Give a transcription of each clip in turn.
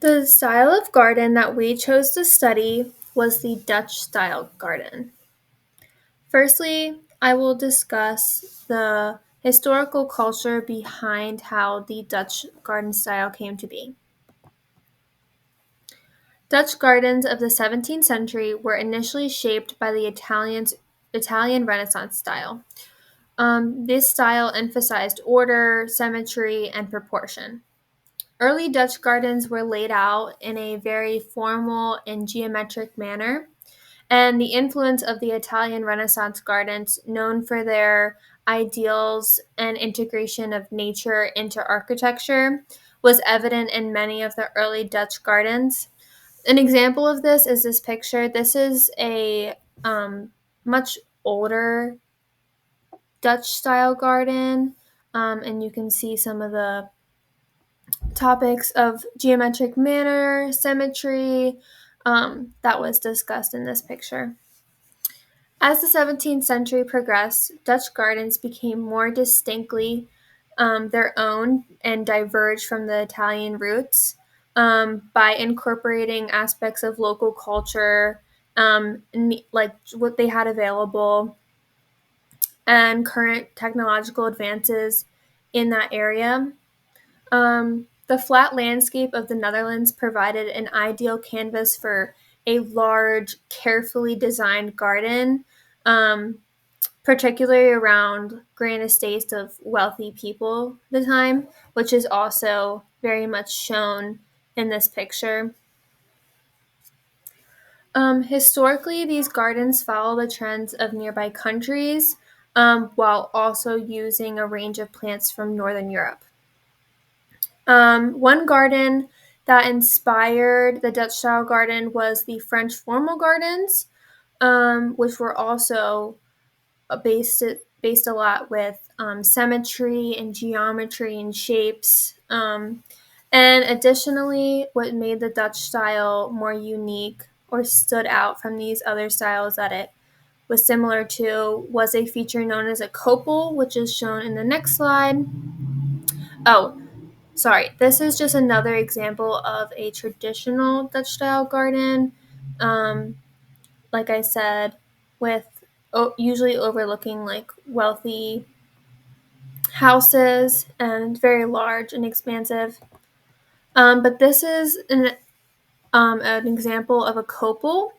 The style of garden that we chose to study was the Dutch style garden. Firstly, I will discuss the historical culture behind how the Dutch garden style came to be. Dutch gardens of the 17th century were initially shaped by the Italian Renaissance style. This style emphasized order, symmetry, and proportion. Early Dutch gardens were laid out in a very formal and geometric manner, and the influence of the Italian Renaissance gardens, known for their ideals and integration of nature into architecture, was evident in many of the early Dutch gardens. An example of this is this picture. This is a much older Dutch style garden, and you can see some of the topics of geometric manner, symmetry, that was discussed in this picture. As the 17th century progressed, Dutch gardens became more distinctly their own and diverged from the Italian roots by incorporating aspects of local culture, like what they had available, and current technological advances in that area. The flat landscape of the Netherlands provided an ideal canvas for a large, carefully designed garden, um, particularly around grand estates of wealthy people at the time, which is also very much shown in this picture. Historically, these gardens follow the trends of nearby countries while also using a range of plants from Northern Europe. One garden that inspired the Dutch style garden was the French formal gardens, which were also based a lot with symmetry and geometry and shapes. And additionally, what made the Dutch style more unique or stood out from these other styles that it was similar to was a feature known as a copel, which is shown in the next slide. Oh, sorry, this is just another example of a traditional Dutch style garden. Um, like I said, with usually overlooking like wealthy houses and very large and expansive. But this is an example of a copel,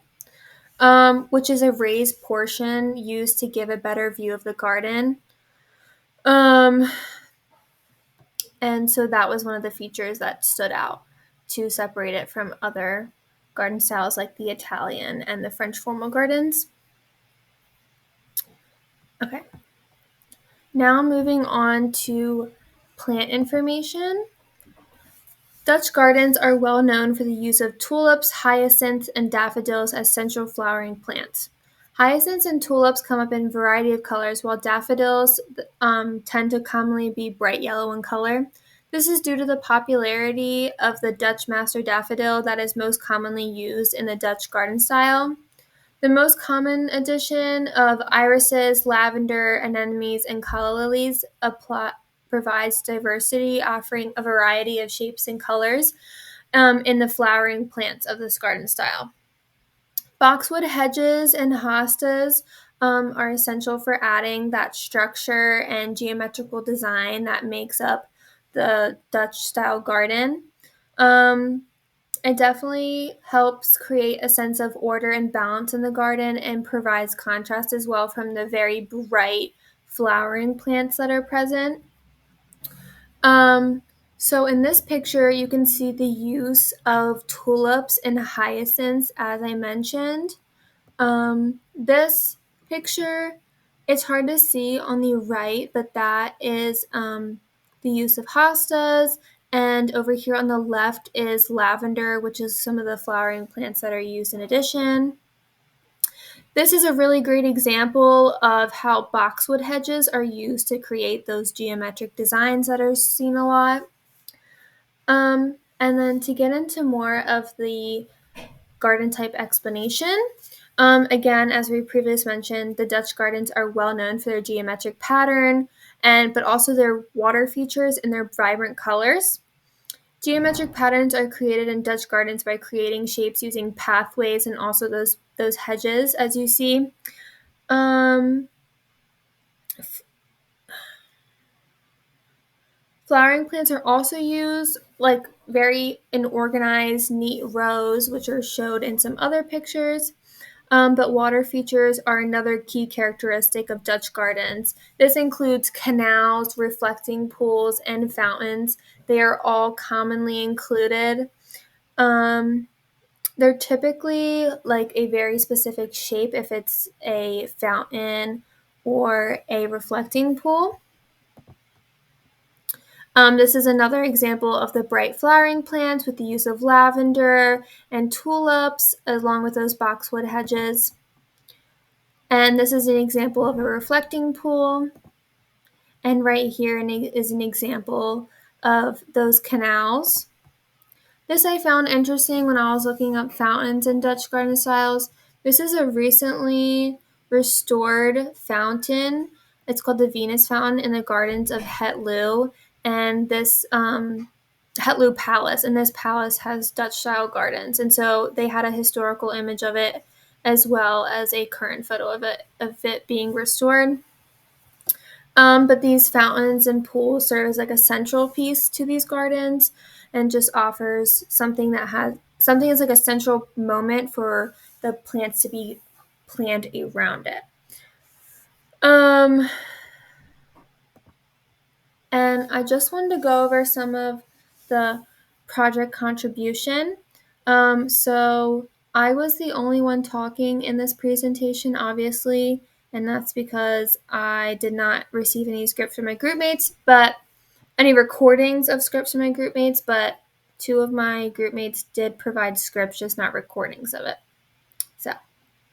which is a raised portion used to give a better view of the garden. Um, and so that was one of the features that stood out to separate it from other garden styles like the Italian and the French formal gardens. Okay. Now moving on to plant information. Dutch gardens are well known for the use of tulips, hyacinths, and daffodils as central flowering plants. Hyacinths and tulips come up in a variety of colors, while daffodils tend to commonly be bright yellow in color. This is due to the popularity of the Dutch master daffodil that is most commonly used in the Dutch garden style. The most common addition of irises, lavender, anemones, and calla lilies provides diversity, offering a variety of shapes and colors in the flowering plants of this garden style. Boxwood hedges and hostas are essential for adding that structure and geometrical design that makes up the Dutch style garden. Um, it definitely helps create a sense of order and balance in the garden and provides contrast as well from the very bright flowering plants that are present. Um, so in this picture, you can see the use of tulips and hyacinths, as I mentioned. This picture, it's hard to see on the right, but that is the use of hostas. And over here on the left is lavender, which is some of the flowering plants that are used in addition. This is a really great example of how boxwood hedges are used to create those geometric designs that are seen a lot. And then to get into more of the garden type explanation, again, as we previously mentioned, the Dutch gardens are well known for their geometric pattern, but also their water features and their vibrant colors. Geometric patterns are created in Dutch gardens by creating shapes using pathways and also those hedges, as you see. Flowering plants are also used like very in organized, neat rows, which are showed in some other pictures. But water features are another key characteristic of Dutch gardens. This includes canals, reflecting pools, and fountains. They are all commonly included. Um, they're typically like a very specific shape if it's a fountain or a reflecting pool. This is another example of the bright flowering plants with the use of lavender and tulips, along with those boxwood hedges. And this is an example of a reflecting pool. And right here is an example of those canals. This I found interesting when I was looking up fountains in Dutch garden styles. This is a recently restored fountain. It's called the Venus Fountain in the gardens of Het Loo. And this Het Loo Palace. And this palace has Dutch style gardens. And so they had a historical image of it as well as a current photo of it being restored. But these fountains and pools serve as like a central piece to these gardens and just offers something as like a central moment for the plants to be planted around it. And I just wanted to go over some of the project contribution. So I was the only one talking in this presentation, obviously, and that's because I did not receive any scripts from my group mates, but any recordings of scripts from my group mates, but two of my group mates did provide scripts, just not recordings of it. So